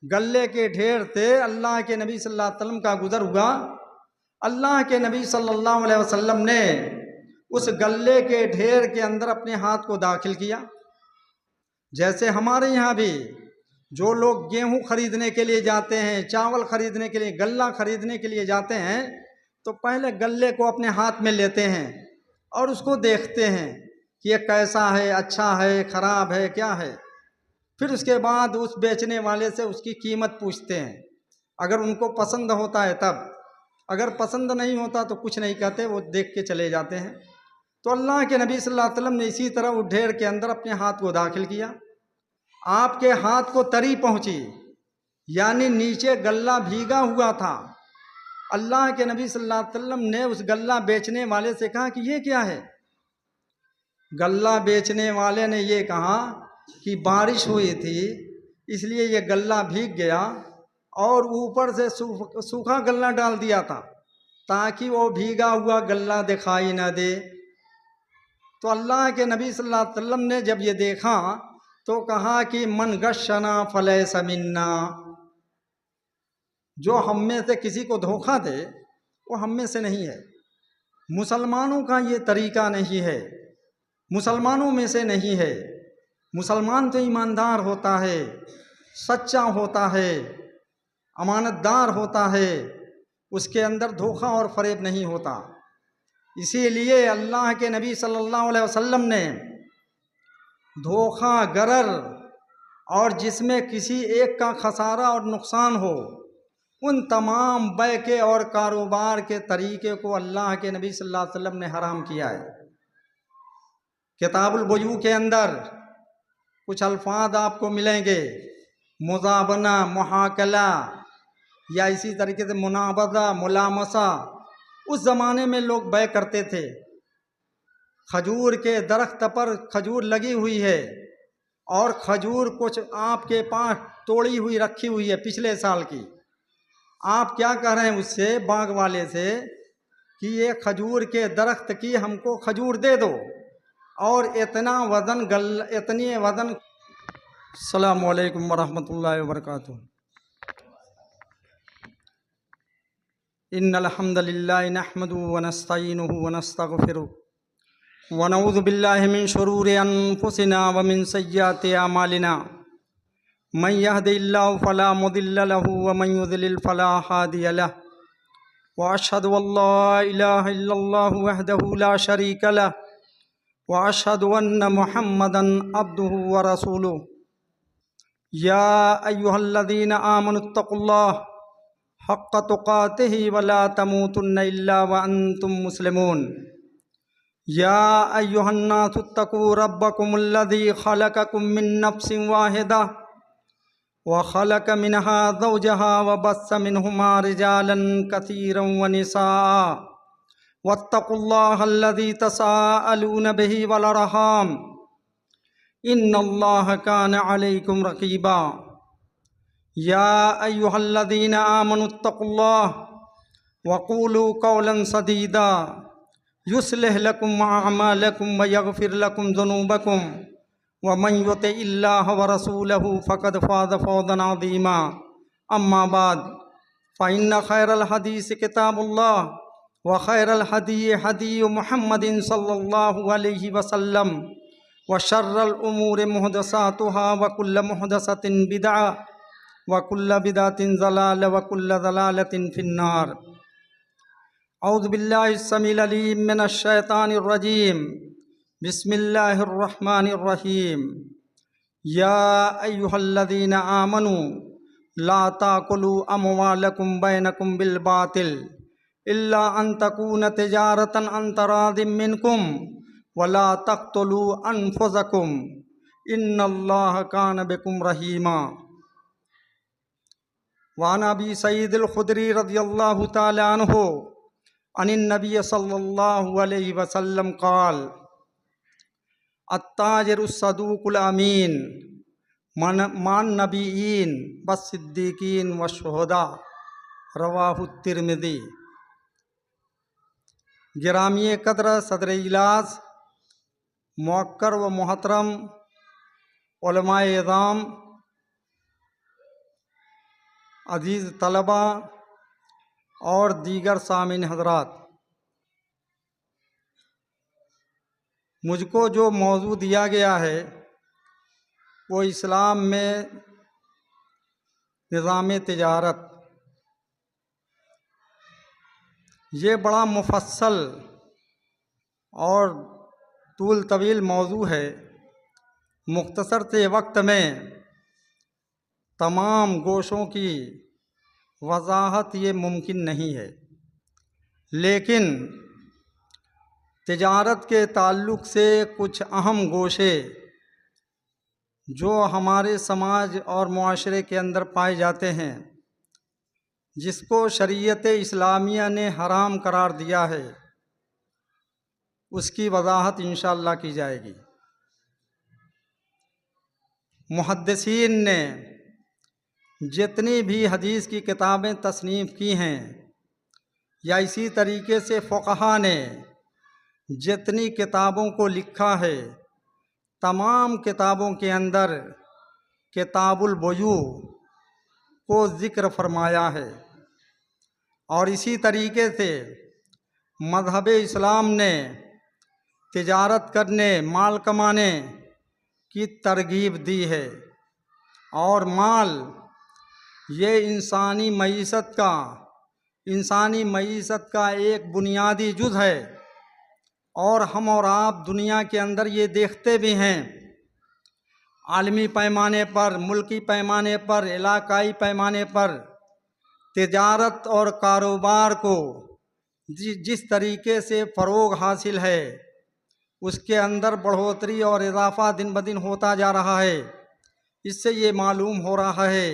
गल्ले के ढेर थे। अल्लाह के नबी सल्लल्लाहु अलैहि वसल्लम का गुजर हुआ। अल्लाह के नबी सल्लल्लाहु अलैहि वसल्लम ने उस गल्ले के ढेर के अंदर अपने हाथ को दाखिल किया। जैसे हमारे यहाँ भी जो लोग गेहूं खरीदने के लिए जाते हैं, चावल खरीदने के लिए, गल्ला खरीदने के लिए जाते हैं, तो पहले गल्ले को अपने हाथ में लेते हैं और उसको देखते हैं कि ये कैसा है, अच्छा है, खराब है, क्या है। फिर उसके बाद उस बेचने वाले से उसकी कीमत पूछते हैं। अगर उनको पसंद होता है तब, अगर पसंद नहीं होता तो कुछ नहीं कहते, वो देख के चले जाते हैं। तो अल्लाह के नबी सल्लल्लाहु अलैहि वसल्लम ने इसी तरह उस ढेर के अंदर अपने हाथ को दाखिल किया। आपके हाथ को तरी पहुंची, यानी नीचे गल्ला भीगा हुआ था। अल्लाह के नबी सल्लल्लाहु अलैहि वसल्लम ने उस गल्ला बेचने वाले से कहा कि ये क्या है। गल्ला बेचने वाले ने ये कहा कि बारिश हुई थी इसलिए ये गल्ला भीग गया और ऊपर से सूखा गल्ला डाल दिया था ताकि वो भीगा हुआ गल्ला दिखाई न दे। तो अल्लाह के नबी सल्लल्लाहु अलैहि वसल्लम ने जब ये देखा तो कहा कि मन गशना फलैसा मिन्ना, जो हम में से किसी को धोखा दे वो हम में से नहीं है। मुसलमानों का ये तरीका नहीं है, मुसलमानों में से नहीं है। मुसलमान तो ईमानदार होता है, सच्चा होता है, अमानतदार होता है, उसके अंदर धोखा और फरेब नहीं होता। इसीलिए अल्लाह के नबी सल्लल्लाहु अलैहि वसल्लम ने धोखा, गरर और जिसमें किसी एक का खसारा और नुकसान हो, उन तमाम बैके और कारोबार के तरीके को अल्लाह के नबी सल्लल्लाहु अलैहि वसल्लम ने हराम किया है। किताबुल बुयू के अंदर कुछ अल्फाज आपको मिलेंगे, मुजाबना, मुहाकला या इसी तरीके से मुनाबजा, मुलामसा। उस ज़माने में लोग बै करते थे। खजूर के दरख्त पर खजूर लगी हुई है और खजूर कुछ आपके पास तोड़ी हुई रखी हुई है पिछले साल की। आप क्या कह रहे हैं उससे, बाग वाले से, कि ये खजूर के दरख्त की हमको खजूर दे दो और इतना वज़न इतनी वज़न। अस्सलामु अलैकुम वरहमतुल्लाहि वबरकातुहू। इन्नल हम्दुलिल्लाहि नहमदुहु व नस्तईनुहु व नस्तगफिरुहु व नऊज़ु बिल्लाहि मिन शुरूरि अनफुसिना व मिन सय्यिआति अमालिना। मन यहदिहिल्लाहु फला मुदिल्ल लहु व मन युद्लिल फला हादिय लहु व अशहदु अल्ला इलाहा इल्लल्लाहु वहदहु ला शरीक लहु व अशहदु अन्न मुहम्मदन अब्दुहु व रसूलुहु। या अय्युहल्लज़ीना आमनुत्तक़ुल्लाह हक़्क़ तुक़ातिही व ला तमूतुन्न इल्ला व अंतुम मुस्लिमून। या अय्युहन्नासुत्तक़ू रब्बकुमुल्लज़ी ख़लक़कुम मिन नफ्सिन वाहिदा व ख़लक़ मिनहा ज़ौजहा व बस्स मिनहुमा रिजालन कसीरन व निसाअ वत्तक़ुल्लाहल्लज़ी तसाअलून बिही वल अर्हाम इन्नल्लाह कान अलैकुम रक़ीबा। या अय्युहल्लज़ीना आमनुत्तक़ुल्लाह व क़ूलू क़ौलन सदीदा युस्लिह लकुम अअमालकुम व यग़फ़िर लकुम ज़ुनूबकुम व मन युतिइल्लाह व रसूलहु फ़क़द फ़ाज़ फ़ौज़न अज़ीमा। अम्मा बाद फ़इन्न खैरल हदीस किताबुल्लाह व खैरल हदी हदी मुहम्मदिन सल्लल्लाहु अलैहि वसल्लम व शर्रल उमूरि मुहदसातुहा व कुल्ल मुहदसतिन बिदअ व कुल्ल बिदअतिन ज़लाल व कुल्ल ज़लालतिन फिन्नार। औज़ु बिल्लाहि समील अलीम मिनश शैतानिर रजीम। बिस्मिल्लाहिर रहमानिर रहीम। या अय्युहल्लज़ीना आमनू ला ताकुलू अमवालकुम बैनकुम बिल बातिल इल्ला अन तकून तिजारतन अन तरादिम मिनकुम वला तक़्तुलू अनफुसकुम इन्नल्लाह कान बिकुम रहीमा। वान अबी सईदिल खुदरी रज़ियल्लाहु तआला अन्हु अनिन नबी सल्लल्लाहु अलैहि वसल्लम क़ाल अत्ताजिरुस सदूकुल अमीन मान नबीयीन वस्सिद्दीकीन वशुहदा। रवाहु तिर्मिज़ी। गिरामी कद्र सदर इजलास, मुअक्कर व मोहतरम उलमाए इज़ाम, अजीज़ तलबा और दीगर सामीन हज़रात, मुझको जो मौजू दिया गया है वो इस्लाम में निज़ाम तिजारत, ये बड़ा मुफस्सल और तूल तवील मौजू है। मुख्तसर से वक्त में तमाम गोशों की वजाहत ये मुमकिन नहीं है, लेकिन तिजारत के ताल्लुक़ से कुछ अहम गोशे जो हमारे समाज और मुआशरे के अंदर पाए जाते हैं, जिसको शरीयत इस्लामिया ने हराम करार दिया है, उसकी वजाहत इंशाअल्लाह की जाएगी। मुहद्दिसीन ने जितनी भी हदीस की किताबें तसनीफ़ की हैं, या इसी तरीके से फ़ुक़हा ने जितनी किताबों को लिखा है, तमाम किताबों के अंदर किताबुल बुयू को ज़िक्र फरमाया है। और इसी तरीके से मज़हब इस्लाम ने तिजारत करने, माल कमाने की तरगीब दी है। और माल ये इंसानी मईशत का एक बुनियादी जुज़ है। और हम और आप दुनिया के अंदर ये देखते भी हैं, आलमी पैमाने पर, मुल्की पैमाने पर, इलाकाई पैमाने पर तिजारत और कारोबार को जिस तरीके से फ़रोग़ हासिल है, उसके अंदर बढ़ोतरी और इजाफ़ा दिन ब दिन होता जा रहा है। इससे ये मालूम हो रहा है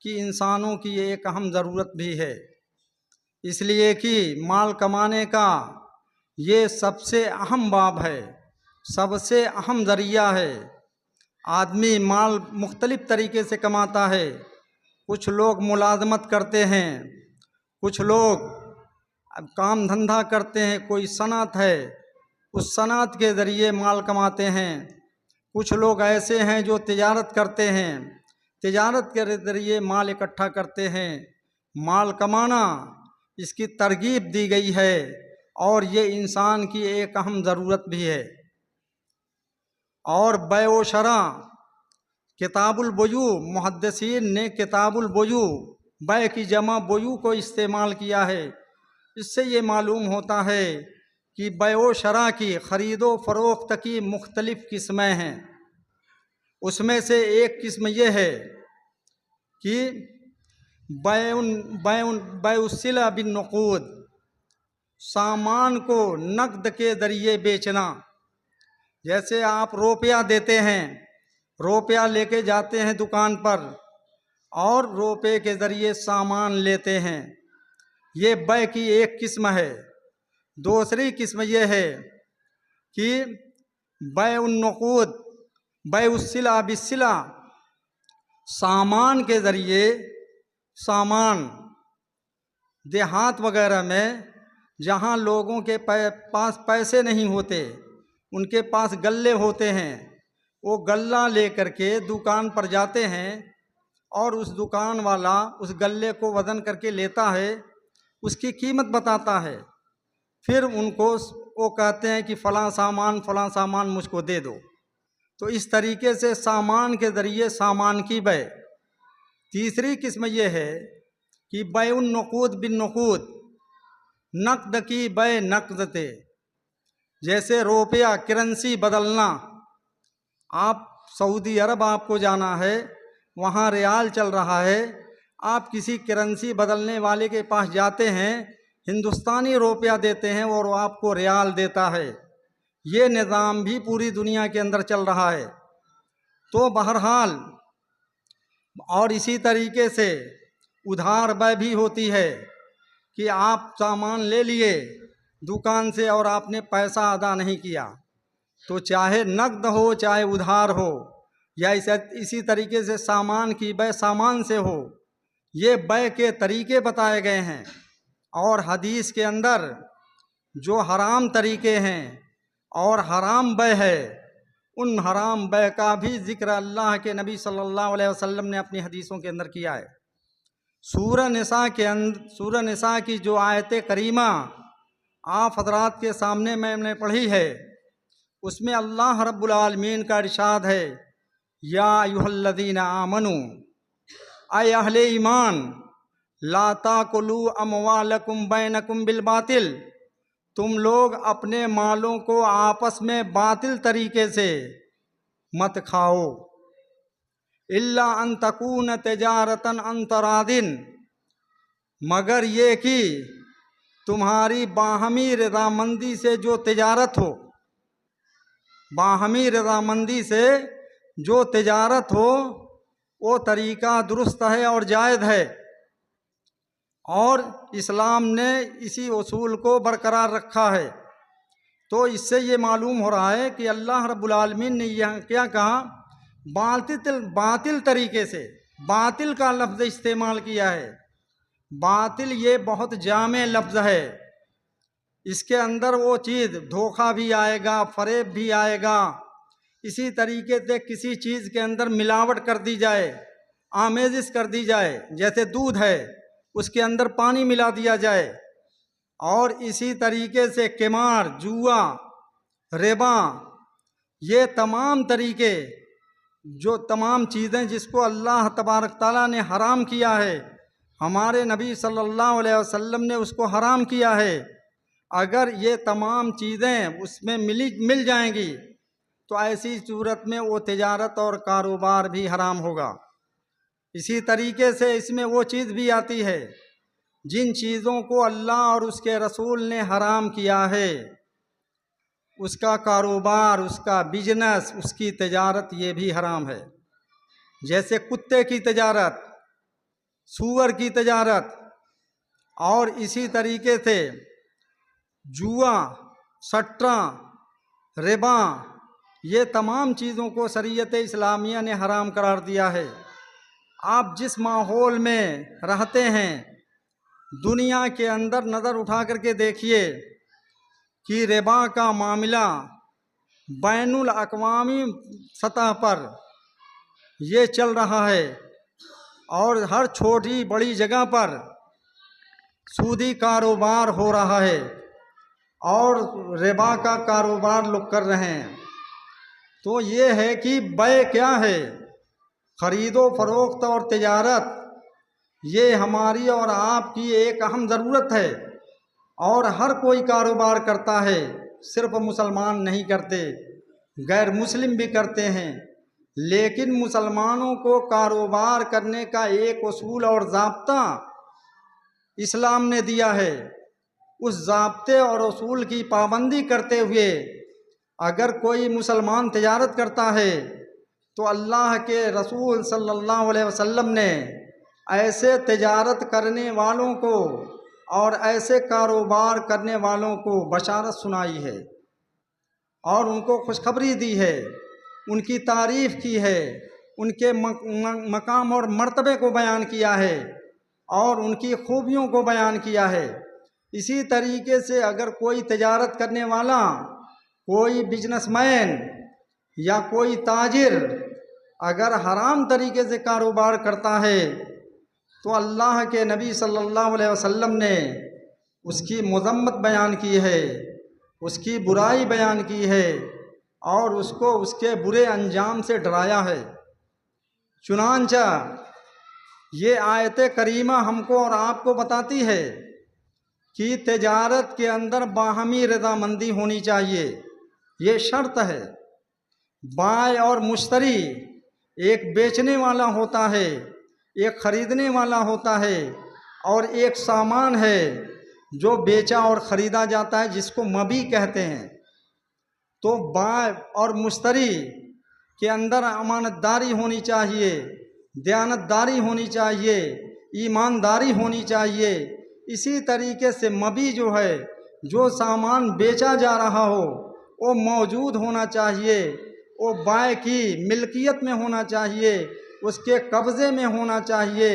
कि इंसानों की एक अहम ज़रूरत भी है, इसलिए कि माल कमाने का ये सबसे अहम बाब है, सबसे अहम ज़रिया है। आदमी माल मुख्तलिफ़ तरीके से कमाता है। कुछ लोग मुलाज़मत करते हैं, कुछ लोग काम धंधा करते हैं, कोई सनअत है, उस सनअत के ज़रिए माल कमाते हैं। कुछ लोग ऐसे हैं जो तिजारत करते हैं, तिजारत के ज़रिए माल इकट्ठा करते हैं। माल कमाना इसकी तरगीब दी गई है और ये इंसान की एक अहम ज़रूरत भी है। और बै व शरा, किताबुल बुयू, मुहद्दिसीन ने किताबुल बुयू, बै की जमा बुयू को इस्तेमाल किया है। इससे ये मालूम होता है कि बै व शरा की ख़रीदो फ़रोख्त की मुख्तलिफ़ किस्में हैं। उसमें से एक किस्म ये है कि बैउस्सिला बिन नुक़ूद, सामान को नकद के ज़रिए बेचना। जैसे आप रुपया देते हैं, रुपया लेके जाते हैं दुकान पर और रुपये के ज़रिए सामान लेते हैं, ये बै की एक किस्म है। दूसरी किस्म ये है कि बैउन्नुक़ूद, बैउस्सिला बिस्सिला, सामान के ज़रिए, सामान देहात वगैरह में जहाँ लोगों के पास पैसे नहीं होते, उनके पास गल्ले होते हैं, वो गल्ला लेकर के दुकान पर जाते हैं और उस दुकान वाला उस गल्ले को वज़न करके लेता है, उसकी कीमत बताता है। फिर उनको वो कहते हैं कि फ़लाँ सामान मुझको दे दो। तो इस तरीके से सामान के ज़रिए सामान की बै। तीसरी किस्म ये है कि बैउन्नुक़ूद बिन नुक़ूद, नक़द की बै नक़द ते। जैसे रुपया, करेंसी बदलना। आप सऊदी अरब आपको जाना है, वहाँ रियाल चल रहा है, आप किसी करेंसी बदलने वाले के पास जाते हैं, हिंदुस्तानी रुपया देते हैं और वो आपको रियाल देता है। ये निज़ाम भी पूरी दुनिया के अंदर चल रहा है। तो बहरहाल, और इसी तरीके से उधार बै भी होती है कि आप सामान ले लिए दुकान से और आपने पैसा अदा नहीं किया, तो चाहे नकद हो चाहे उधार हो, या इसी तरीके से सामान की बै सामान से हो, ये बै के तरीके बताए गए हैं। और हदीस के अंदर जो हराम तरीके हैं और हराम बै है, उन हराम बै का भी ज़िक्र अल्लाह के नबी सल्लल्लाहु अलैहि वसल्लम ने अपनी हदीसों के अंदर किया है। सूरह निसा की जो आयत करीमा आप हजरात के सामने मैंने पढ़ी है, उसमें अल्लाह रब्बुल आलमीन का इरशाद है, या अय्युहल्लज़ीना आमनू, आए अहले ईमान, ला ताकुलू अमवालकुम बैनकुम बिल बातिल, तुम लोग अपने मालों को आपस में बातिल तरीके से मत खाओ, इल्ला अन तकून तिजारतन अन तरादिन, मगर ये कि तुम्हारी बाहमी रज़ामंदी से जो तिजारत हो, बाहमी रज़ामंदी से जो तिजारत हो वो तरीक़ा दुरुस्त है और जायज़ है, और इस्लाम ने इसी उसूल को बरकरार रखा है। तो इससे ये मालूम हो रहा है कि अल्लाह रब्बुल आलमीन ने यह क्या कहा, बातिल तरीके से, बातिल का लफ्ज़ इस्तेमाल किया है। बातिल ये बहुत जामे लफ्ज़ है, इसके अंदर वो चीज़ धोखा भी आएगा, फ़रेब भी आएगा। इसी तरीके से किसी चीज़ के अंदर मिलावट कर दी जाए, आमेजिश कर दी जाए, जैसे दूध है उसके अंदर पानी मिला दिया जाए, और इसी तरीके से किमार, जुआ, रिबा, ये तमाम तरीके, जो तमाम चीज़ें जिसको अल्लाह तबारक ताला ने हराम किया है, हमारे नबी सल्लल्लाहु अलैहि वसल्लम ने उसको हराम किया है, अगर ये तमाम चीज़ें उसमें मिल जाएंगी तो ऐसी सूरत में वो तिजारत और कारोबार भी हराम होगा। इसी तरीके से इसमें वो चीज़ भी आती है जिन चीज़ों को अल्लाह और उसके रसूल ने हराम किया है, उसका कारोबार, उसका बिजनेस, उसकी तिजारत ये भी हराम है। जैसे कुत्ते की तिजारत, सूअर की तिजारत, और इसी तरीके से जुआ, सट्टा, रिबा, ये तमाम चीज़ों को शरीयत इस्लामिया ने हराम करार दिया है। आप जिस माहौल में रहते हैं दुनिया के अंदर नज़र उठा करके देखिए कि रिबा का मामला बैनुल अक़वामी सतह पर ये चल रहा है, और हर छोटी बड़ी जगह पर सूदी कारोबार हो रहा है और रिबा का कारोबार लोग कर रहे हैं। तो ये है कि बै क्या है, ख़रीदो फरोख्त और तिजारत, ये हमारी और आपकी एक अहम ज़रूरत है, और हर कोई कारोबार करता है, सिर्फ मुसलमान नहीं करते, गैर मुस्लिम भी करते हैं। लेकिन मुसलमानों को कारोबार करने का एक उसूल और ज़ाब्ता इस्लाम ने दिया है। उस ज़ाब्ते और उसूल की पाबंदी करते हुए अगर कोई मुसलमान तिजारत करता है तो अल्लाह के रसूल सल्लल्लाहु अलैहि वसल्लम ने ऐसे तिजारत करने वालों को और ऐसे कारोबार करने वालों को बशारत सुनाई है और उनको खुशखबरी दी है, उनकी तारीफ़ की है, उनके मकाम और मर्तबे को बयान किया है और उनकी खूबियों को बयान किया है। इसी तरीके से अगर कोई तिजारत करने वाला, कोई बिजनेसमैन या कोई ताजिर अगर हराम तरीके से कारोबार करता है तो अल्लाह के नबी सल्लल्लाहु अलैहि वसल्लम ने उसकी मज़म्मत बयान की है, उसकी बुराई बयान की है और उसको उसके बुरे अंजाम से डराया है। चुनांचा ये आयत करीमा हमको और आपको बताती है कि तिजारत के अंदर बाहमी रज़ामंदी होनी चाहिए, ये शर्त है। बाय और मुश्तरी, एक बेचने वाला होता है, एक ख़रीदने वाला होता है, और एक सामान है जो बेचा और ख़रीदा जाता है जिसको मबी कहते हैं। तो बाय और मुश्तरी के अंदर अमानतदारी होनी चाहिए, दयानतदारी होनी चाहिए, ईमानदारी होनी चाहिए। इसी तरीके से मबी जो है, जो सामान बेचा जा रहा हो वो मौजूद होना चाहिए, वो बाय की मिल्कियत में होना चाहिए, उसके कब्ज़े में होना चाहिए।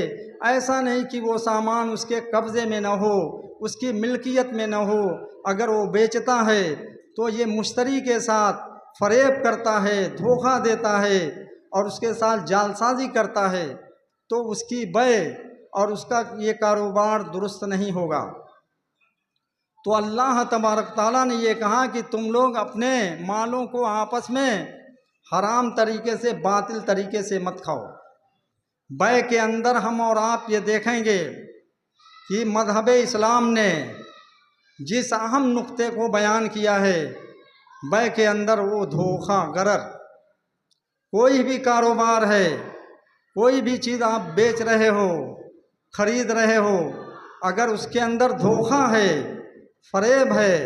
ऐसा नहीं कि वो सामान उसके कब्ज़े में न हो, उसकी मिल्कियत में न हो। अगर वो बेचता है तो ये मुश्तरी के साथ फ़रेब करता है, धोखा देता है और उसके साथ जालसाजी करता है, तो उसकी बै और उसका ये कारोबार दुरुस्त नहीं होगा। तो अल्लाह तबारक ताला ने ये कहा कि तुम लोग अपने मालों को आपस में हराम तरीके से, बातिल तरीके से मत खाओ। बै के अंदर हम और आप ये देखेंगे कि मज़हब इस्लाम ने जिस अहम नुक्ते को बयान किया है, बै के अंदर वो धोखा, गरर। कोई भी कारोबार है, कोई भी चीज़ आप बेच रहे हो, खरीद रहे हो, अगर उसके अंदर धोखा है, फरेब है,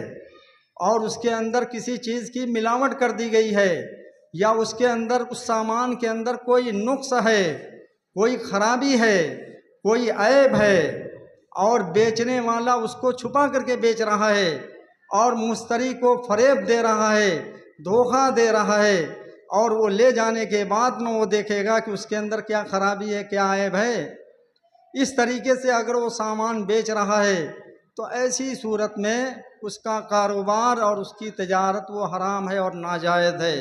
और उसके अंदर किसी चीज़ की मिलावट कर दी गई है, या उसके अंदर, उस सामान के अंदर कोई नुक्स है, कोई खराबी है, कोई ऐब है, और बेचने वाला उसको छुपा करके बेच रहा है और मुश्तरी को फरेब दे रहा है, धोखा दे रहा है, और वो ले जाने के बाद में वो देखेगा कि उसके अंदर क्या खराबी है, क्या ऐब है, इस तरीके से अगर वो सामान बेच रहा है, तो ऐसी सूरत में उसका कारोबार और उसकी तजारत वो हराम है और नाजायज़ है।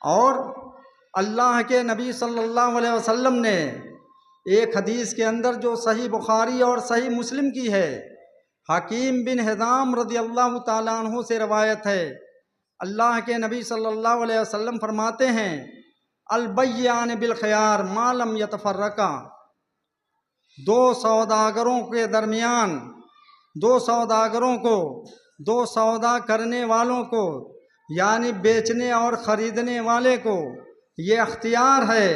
और अल्लाह के नबी सल्लल्लाहु अलैहि वसल्लम ने एक हदीस के अंदर, जो सही बुखारी और सही मुस्लिम की है, हकीम बिन हिज़ाम रज़ियल्लाहु ताला अन्हु से रवायत है, अल्लाह के नबी सल्लल्लाहु अलैहि वसल्लम फरमाते हैं, अल बय्यान बिल खियार मा लम यतफर्रका। दो सौदागरों के दरमियान, दो सौदागरों को, दो सौदा करने वालों को, यानी बेचने और ख़रीदने वाले को ये अख्तियार है,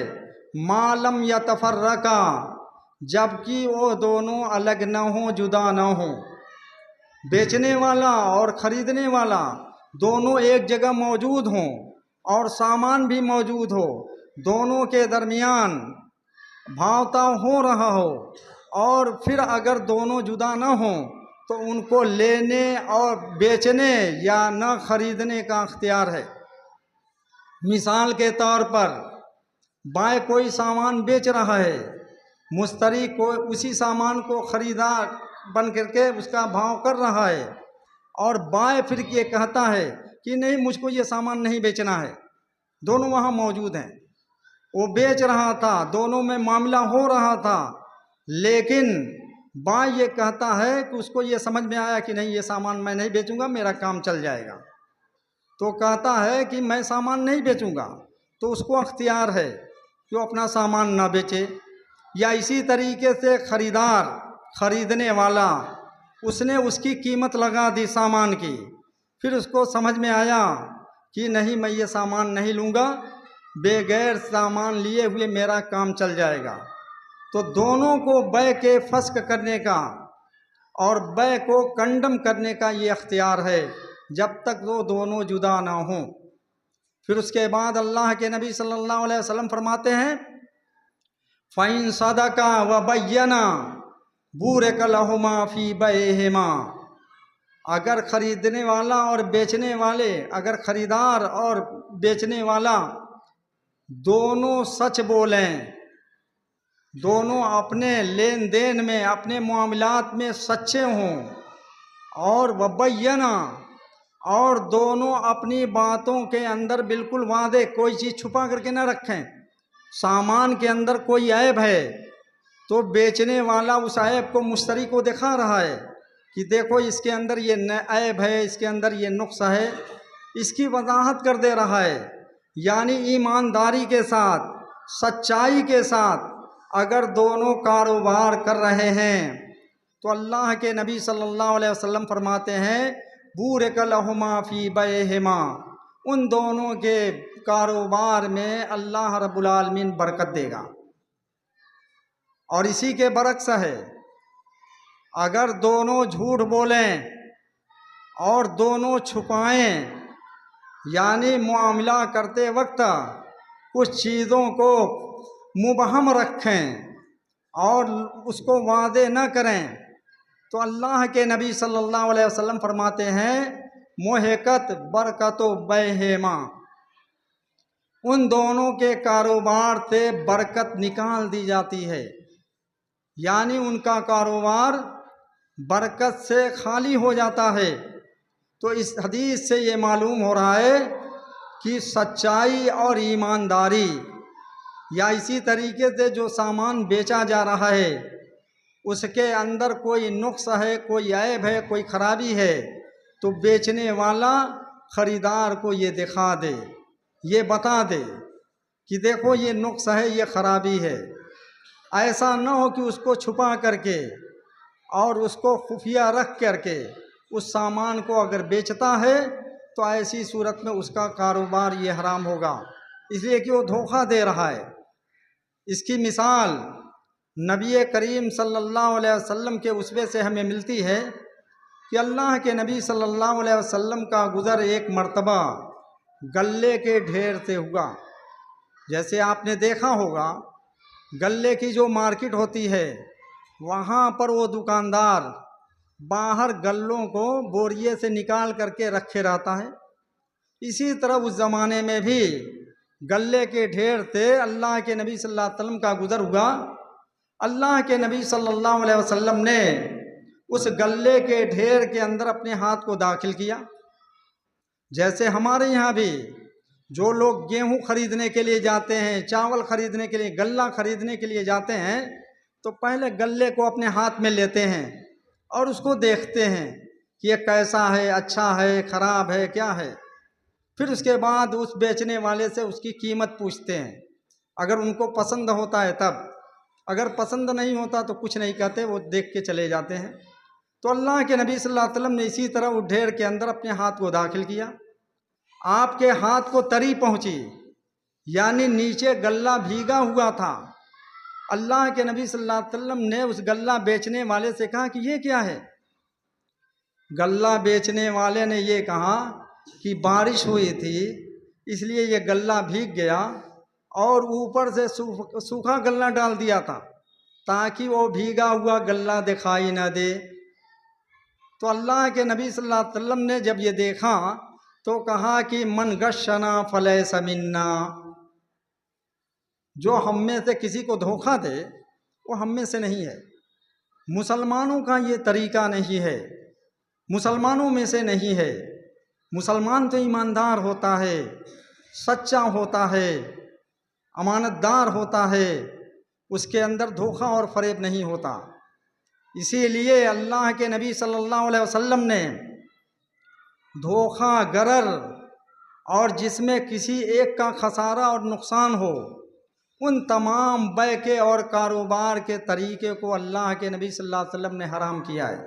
मालम या तफर्रका, जबकि वो दोनों अलग न हों, जुदा न हों। बेचने वाला और ख़रीदने वाला दोनों एक जगह मौजूद हों और सामान भी मौजूद हो, दोनों के दरमियान भावताव हो रहा हो, और फिर अगर दोनों जुदा न हों तो उनको लेने और बेचने या न खरीदने का अख्तियार है। मिसाल के तौर पर, बाय कोई सामान बेच रहा है, मुश्तरी को उसी सामान को खरीदार बन करके उसका भाव कर रहा है, और बाय फिर ये कहता है कि नहीं, मुझको ये सामान नहीं बेचना है। दोनों वहाँ मौजूद हैं, वो बेच रहा था, दोनों में मामला हो रहा था, लेकिन बाय ये कहता है कि उसको ये समझ में आया कि नहीं, ये सामान मैं नहीं बेचूंगा, मेरा काम चल जाएगा, तो कहता है कि मैं सामान नहीं बेचूंगा, तो उसको अख्तियार है कि वो अपना सामान ना बेचे। या इसी तरीके से ख़रीदार, ख़रीदने वाला, उसने उसकी कीमत लगा दी सामान की, फिर उसको समझ में आया कि नहीं, मैं ये सामान नहीं लूँगा, बेगैर सामान लिए हुए मेरा काम चल जाएगा, तो दोनों को बै के फस्क करने का और बै को कंडम करने का ये अख्तियार है, जब तक वो दोनों जुदा ना हों। फिर उसके बाद अल्लाह के नबी सल्लल्लाहु अलैहि वसल्लम फरमाते हैं, फ़इन सदका व बय्यना बूरक लहुमा फ़ी बैहिमा। अगर ख़रीदने वाला और बेचने वाले, अगर ख़रीदार और बेचने वाला दोनों सच बोलें, दोनों अपने लेन देन में, अपने मामलात में सच्चे हों, और वबय्यना, और दोनों अपनी बातों के अंदर बिल्कुल वादे, कोई चीज़ छुपा करके न रखें। सामान के अंदर कोई ऐब है तो बेचने वाला उस ऐब को मुश्तरी को दिखा रहा है कि देखो, इसके अंदर ये ऐब है, इसके अंदर ये नुक्स है, इसकी वजाहत कर दे रहा है। यानी ईमानदारी के साथ, सच्चाई के साथ अगर दोनों कारोबार कर रहे हैं तो अल्लाह के नबी सल्लल्लाहु अलैहि वसल्लम फरमाते हैं, बूरक लहुमा फ़ी बैहिमा, उन दोनों के कारोबार में अल्लाह रब्बुल आलमीन बरकत देगा। और इसी के बरक्स है, अगर दोनों झूठ बोलें और दोनों छुपाएं, यानी मामला करते वक्त कुछ चीज़ों को मुबहम रखें और उसको वादे न करें, तो अल्लाह के नबी सल्लल्लाहु अलैहि वसल्लम फरमाते हैं, मोहकत बरकतो बैहिमा, उन दोनों के कारोबार से बरकत निकाल दी जाती है, यानी उनका कारोबार बरकत से खाली हो जाता है। तो इस हदीस से ये मालूम हो रहा है कि सच्चाई और ईमानदारी या इसी तरीके से जो सामान बेचा जा रहा है उसके अंदर कोई नुक्स है, कोई ऐब है, कोई खराबी है, तो बेचने वाला ख़रीदार को ये दिखा दे, ये बता दे कि देखो ये नुक्स है, ये खराबी है। ऐसा न हो कि उसको छुपा करके और उसको खुफिया रख करके उस सामान को अगर बेचता है तो ऐसी सूरत में उसका कारोबार ये हराम होगा, इसलिए कि वो धोखा दे रहा है। इसकी मिसाल नबी करीम सल्लल्लाहु अलैहि वसल्लम के उसवे से हमें मिलती है कि अल्लाह के नबी सल्लल्लाहु अलैहि वसल्लम का गुज़र एक मर्तबा गल्ले के ढेर से हुआ। जैसे आपने देखा होगा गल्ले की जो मार्केट होती है वहाँ पर वो दुकानदार बाहर गल्लों को बोरिए से निकाल करके रखे रहता है। इसी तरह उस ज़माने में भी गल्ले के ढेर से अल्लाह के नबी सल्लल्लाहु अलैहि वसल्लम का गुज़र हुआ। अल्लाह के नबी सल्लल्लाहु अलैहि वसल्लम ने उस गल्ले के ढेर के अंदर अपने हाथ को दाखिल किया। जैसे हमारे यहाँ भी जो लोग गेहूँ खरीदने के लिए जाते हैं, चावल खरीदने के लिए, गल्ला खरीदने के लिए जाते हैं, तो पहले गल्ले को अपने हाथ में लेते हैं और उसको देखते हैं कि ये कैसा है, अच्छा है, ख़राब है, क्या है। फिर उसके बाद उस बेचने वाले से उसकी कीमत पूछते हैं। अगर उनको पसंद होता है तब, अगर पसंद नहीं होता तो कुछ नहीं कहते, वो देख के चले जाते हैं। तो अल्लाह के नबी सल्लल्लाहु अलैहि वसल्लम ने इसी तरह उस ढेर के अंदर अपने हाथ को दाखिल किया। आपके हाथ को तरी पहुंची, यानी नीचे गल्ला भीगा हुआ था। अल्लाह के नबी सल्लल्लाहु अलैहि वसल्लम ने उस गल्ला बेचने वाले से कहा कि ये क्या है। गल्ला बेचने वाले ने ये कहा कि बारिश हुई थी इसलिए ये गल्ला भीग गया और ऊपर से सूखा गल्ला डाल दिया था ताकि वो भीगा हुआ गल्ला दिखाई न दे। तो अल्लाह के नबी सल्लल्लाहु अलैहि वसल्लम ने जब ये देखा तो कहा कि मन गशना फलैसा मिन्ना, जो हम में से किसी को धोखा दे वो हम में से नहीं है। मुसलमानों का ये तरीका नहीं है, मुसलमानों में से नहीं है। मुसलमान तो ईमानदार होता है, सच्चा होता है, अमानतदार होता है, उसके अंदर धोखा और फरेब नहीं होता। इसीलिए अल्लाह के नबी सल्लल्लाहु अलैहि वसल्लम ने धोखा, गरर और जिसमें किसी एक का खसारा और नुकसान हो, उन तमाम बै के और कारोबार के तरीके को अल्लाह के नबी सल्लल्लाहु अलैहि वसल्लम ने हराम किया है।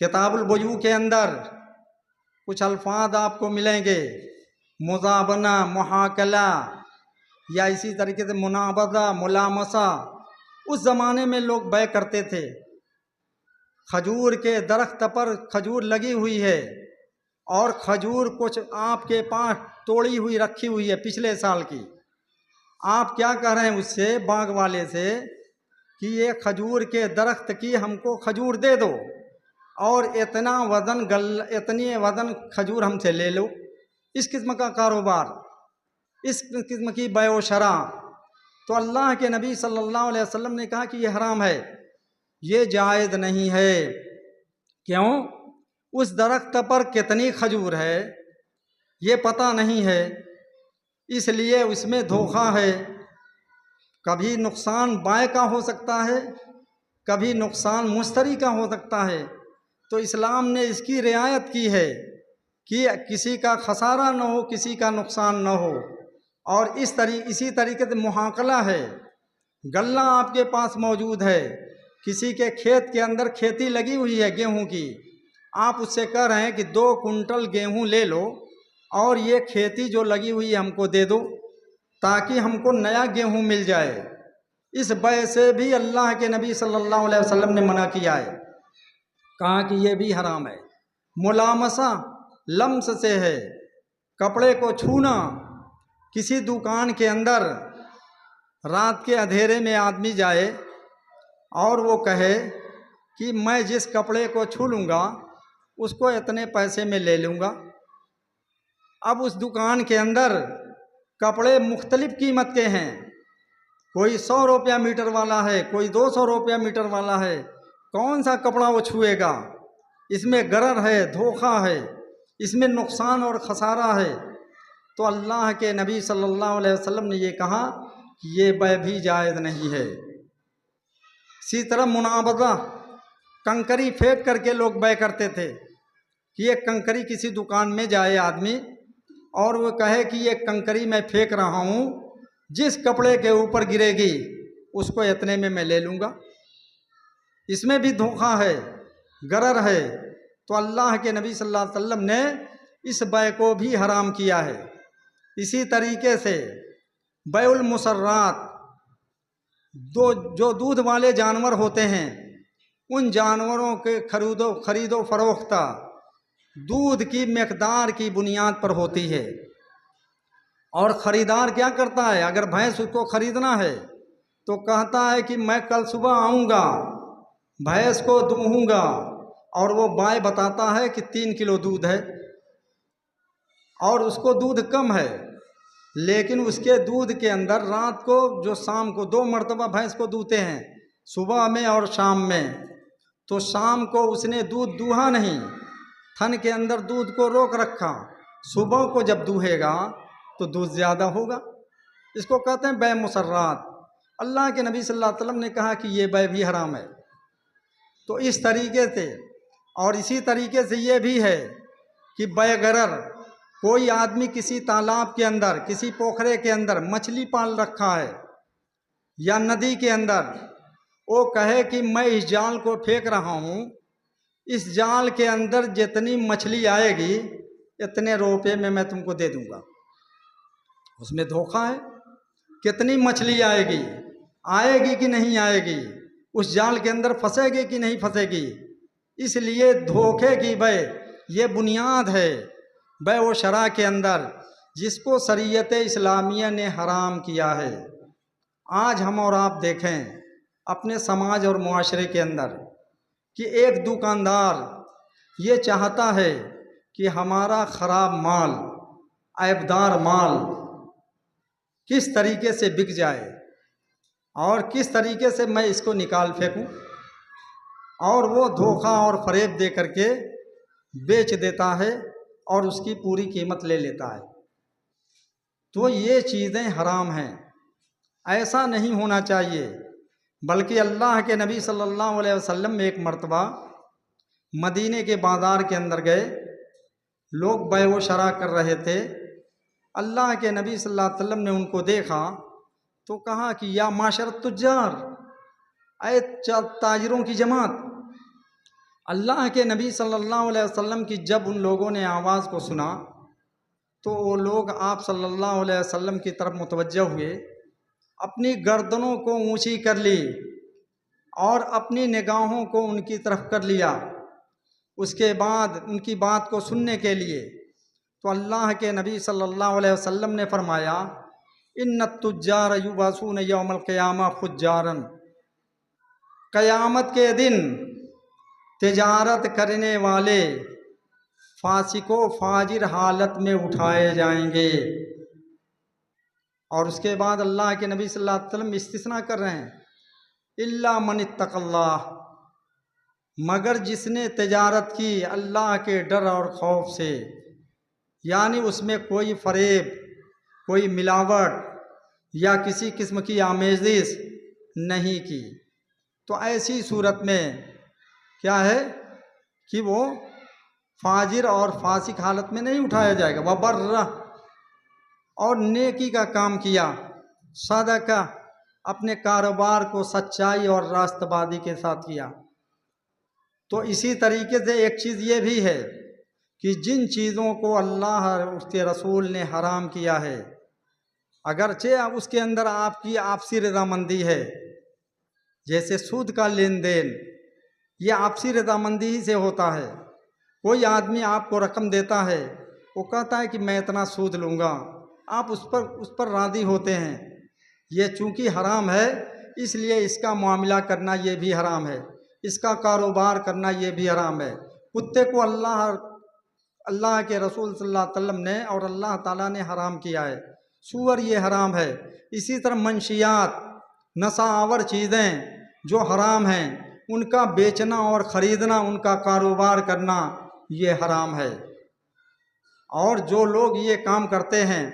किताबुल बुयू के अंदर कुछ अल्फाज आपको मिलेंगे, मुज़ाबना, मुहाकला या इसी तरीके से मुनाबज़ा, मुलामसा। उस ज़माने में लोग बै करते थे। खजूर के दरख्त पर खजूर लगी हुई है और खजूर कुछ आपके पास तोड़ी हुई रखी हुई है पिछले साल की। आप क्या कह रहे हैं उससे, बाग वाले से, कि ये खजूर के दरख्त की हमको खजूर दे दो और इतना वज़न खजूर हमसे ले लो। इस किस्म का कारोबार, इस किस्म की बै शरा, तो अल्लाह के नबी सल्लल्लाहु अलैहि वसल्लम ने कहा कि ये हराम है, ये जायज़ नहीं है। क्यों? उस दरख्त पर कितनी खजूर है ये पता नहीं है, इसलिए उसमें धोखा है। कभी नुकसान बाय का हो सकता है, कभी नुकसान मुश्तरी का हो सकता है। तो इस्लाम ने इसकी रियायत की है कि किसी का खसारा न हो, किसी का नुकसान न हो। और इसी तरीके से मुहाकला है। गल्ला आपके पास मौजूद है, किसी के खेत के अंदर खेती लगी हुई है गेहूं की, आप उससे कह रहे हैं कि 2 कुंटल गेहूं ले लो और ये खेती जो लगी हुई है हमको दे दो ताकि हमको नया गेहूं मिल जाए। इस बै से भी अल्लाह के नबी सल्लल्लाहु अलैहि वसल्लम ने मना किया है, कहा कि ये भी हराम है। मुलामसा लम्स से है, कपड़े को छूना। किसी दुकान के अंदर रात के अंधेरे में आदमी जाए और वो कहे कि मैं जिस कपड़े को छू लूँगा उसको इतने पैसे में ले लूँगा। अब उस दुकान के अंदर कपड़े मुख्तलिफ कीमत के हैं, कोई 100 रुपया मीटर वाला है, कोई 200 रुपया मीटर वाला है। कौन सा कपड़ा वो छुएगा? इसमें गरर है, धोखा है, इसमें नुकसान और खसारा है। तो अल्लाह के नबी सल्लल्लाहु अलैहि वसल्लम ने ये कहा कि ये बै भी जायज़ नहीं है। इसी तरह मुनाबज़ा, कंकरी फेंक करके लोग बै करते थे कि एक कंकरी किसी दुकान में जाए आदमी और वो कहे कि ये कंकरी मैं फेंक रहा हूँ, जिस कपड़े के ऊपर गिरेगी उसको इतने में मैं ले लूँगा। इसमें भी धोखा है, गरर है। तो अल्लाह के नबी सल्लल्लाहु अलैहि वसल्लम ने इस बै को भी हराम किया है। इसी तरीके से बैउल मुसर्रात, जो दूध वाले जानवर होते हैं उन जानवरों के खरीदो फरोख्ता दूध की मकदार की बुनियाद पर होती है। और ख़रीदार क्या करता है, अगर भैंस उसको ख़रीदना है तो कहता है कि मैं कल सुबह आऊँगा, भैंस को दूहूँगा, और वो बाय बताता है कि 3 किलो दूध है और उसको दूध कम है, लेकिन उसके दूध के अंदर रात को जो शाम को 2 मरतबा भैंस को दूहते हैं, सुबह में और शाम में। तो शाम को उसने दूध दूहा नहीं, थन के अंदर दूध को रोक रखा, सुबह को जब दूहेगा तो दूध ज़्यादा होगा। इसको कहते हैं बै मुसर्रात। अल्लाह के नबी सल्लल्लाहु अलैहि वसल्लम ने कहा कि ये बै भी हराम है। तो इस तरीके से, और इसी तरीके से ये भी है कि बै गरर, कोई आदमी किसी तालाब के अंदर, किसी पोखरे के अंदर मछली पाल रखा है या नदी के अंदर, वो कहे कि मैं इस जाल को फेंक रहा हूँ, इस जाल के अंदर जितनी मछली आएगी इतने रुपये में मैं तुमको दे दूँगा। उसमें धोखा है। कितनी मछली आएगी कि नहीं आएगी, उस जाल के अंदर फंसेगी कि नहीं फंसेगी। इसलिए धोखे की बै ये बुनियाद है, बै वो शरा के अंदर जिसको शरीयत इस्लामिया ने हराम किया है। आज हम और आप देखें अपने समाज और मुआशरे के अंदर कि एक दुकानदार ये चाहता है कि हमारा ख़राब माल, ऐबदार माल किस तरीके से बिक जाए और किस तरीके से मैं इसको निकाल फेंकूं, और वो धोखा और फरेब दे करके बेच देता है और उसकी पूरी कीमत ले लेता है। तो ये चीज़ें हराम हैं, ऐसा नहीं होना चाहिए। बल्कि अल्लाह के नबी सल्लल्लाहु अलैहि वसल्लम एक मर्तबा मदीने के बाज़ार के अंदर गए, लोग बै व शरा कर रहे थे। अल्लाह के नबी सल्लल्लाहु अलैहि वसल्लम ने उनको देखा तो कहा कि या माशर तुज्जार, ऐ ताजिरों की जमात। अल्लाह के नबी सल्लल्लाहु अलैहि वसल्लम की जब उन लोगों ने आवाज़ को सुना तो वो लोग आप सल्लल्लाहु अलैहि वसल्लम की तरफ मुतवज्जह हुए, अपनी गर्दनों को ऊंची कर ली और अपनी निगाहों को उनकी तरफ कर लिया। उसके बाद उनकी बात को सुनने के लिए तो अल्लाह के नबी सल्लल्लाहु अलैहि वसल्लम ने फरमाया, इन्न तुज्जार युबासून यौमल क़ियामा फुज्जारन, क़यामत के दिन तिजारत करने वाले फासिको फाजिर हालत में उठाए जाएंगे। और उसके बाद अल्लाह के नबी सल्लल्लाहु अलैहि वसल्लम इस्तिस्ना कर रहे हैं, इल्ला मन इत्तक़ल्लाह, मगर जिसने तिजारत की अल्लाह के डर और खौफ से, यानी उसमें कोई फरेब, कोई मिलावट या किसी किस्म की आमेज़िश नहीं की। तो ऐसी सूरत में क्या है कि वो फाजिर और फासिक हालत में नहीं उठाया जाएगा। वह बर्रा, और नेकी का काम किया, सदका, अपने कारोबार को सच्चाई और रास्तबादी के साथ किया। तो इसी तरीके से एक चीज़ ये भी है कि जिन चीज़ों को अल्लाह और उसके रसूल ने हराम किया है, अगरचे उसके अंदर आपकी आपसी रज़ामंदी है, जैसे सूद का लेन देन, ये आपसी रज़ामंदी ही से होता है। कोई आदमी आपको रकम देता है, वो कहता है कि मैं इतना सूद लूँगा, आप उस पर राज़ी होते हैं। ये चूँकि हराम है इसलिए इसका मामला करना ये भी हराम है, इसका कारोबार करना ये भी हराम है। कुत्ते को अल्लाह के रसूल सल्लल्लाहु अलैहि वसल्लम ने और अल्लाह ताला ने हराम किया है, सूअर ये हराम है। इसी तरह मंशियात, नशावर चीज़ें जो हराम हैं, उनका बेचना और ख़रीदना, उनका कारोबार करना ये हराम है। और जो लोग ये काम करते हैं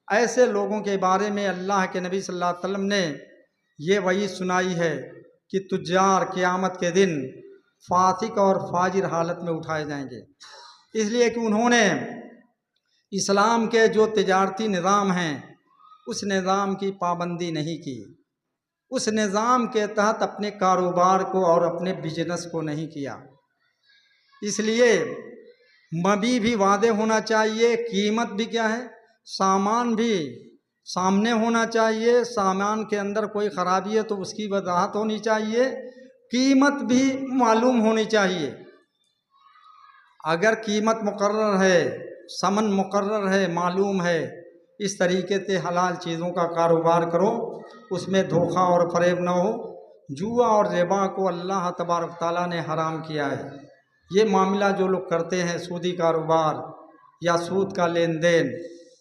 ऐसे लोगों के बारे में अल्लाह के नबी सल्लल्लाहु अलैहि वसल्लम ने ये वही सुनाई है कि तुज्जार क़यामत के दिन फासिक और फाजिर हालत में उठाए जाएंगे, इसलिए कि उन्होंने इस्लाम के जो तिजारती निज़ाम हैं उस निज़ाम की पाबंदी नहीं की, उस निज़ाम के तहत अपने कारोबार को और अपने बिजनेस को नहीं किया। इसलिए मबी भी वादे होना चाहिए, कीमत भी क्या है, सामान भी सामने होना चाहिए, सामान के अंदर कोई ख़राबी है तो उसकी वजाहत होनी चाहिए, कीमत भी मालूम होनी चाहिए। अगर कीमत मुकर्रर है, समन मुकर्रर है, मालूम है, इस तरीके से हलाल चीज़ों का कारोबार करो, उसमें धोखा और फरेब न हो। जुआ और रिबा को अल्लाह तबारक ताला ने हराम किया है। ये मामला जो लोग करते हैं, सूदी कारोबार या सूद का लेन देन,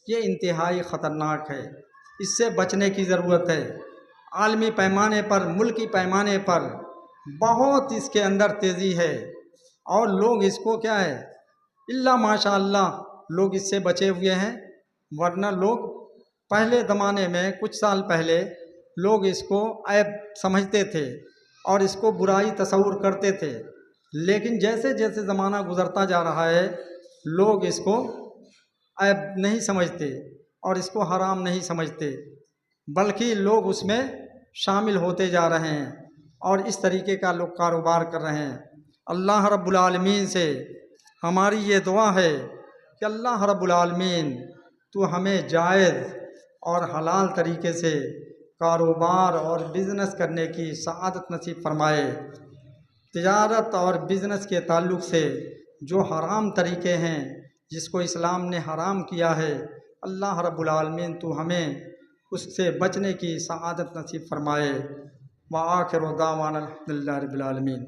ये इंतहाई ख़तरनाक है, इससे बचने की ज़रूरत है। आलमी पैमाने पर, मुल्की पैमाने पर बहुत इसके अंदर तेज़ी है और लोग इसको क्या है, इल्ला माशाअल्लाह लोग इससे बचे हुए हैं, वरना लोग पहले ज़माने में कुछ साल पहले लोग इसको ऐब समझते थे और इसको बुराई तस्वुर करते थे, लेकिन जैसे जैसे ज़माना गुज़रता जा रहा है लोग इसको ऐब नहीं समझते और इसको हराम नहीं समझते, बल्कि लोग उसमें शामिल होते जा रहे हैं और इस तरीके का लोग कारोबार कर रहे हैं। अल्लाह रब्बुल आलमीन से हमारी ये दुआ है कि अल्लाह रब्बुल आलमीन तू हमें जायज़ और हलाल तरीके से कारोबार और बिज़नेस करने की सआदत नसीब फरमाए। तिजारत और बिज़नेस के ताल्लुक़ से जो हराम तरीके हैं जिसको इस्लाम ने हराम किया है, अल्लाह रब्बुल आलमीन तू हमें उससे बचने की सआदत नसीब फरमाए। व आखिरु दावाना अल्हम्दुलिल्लाहि रब्बिल आलमीन।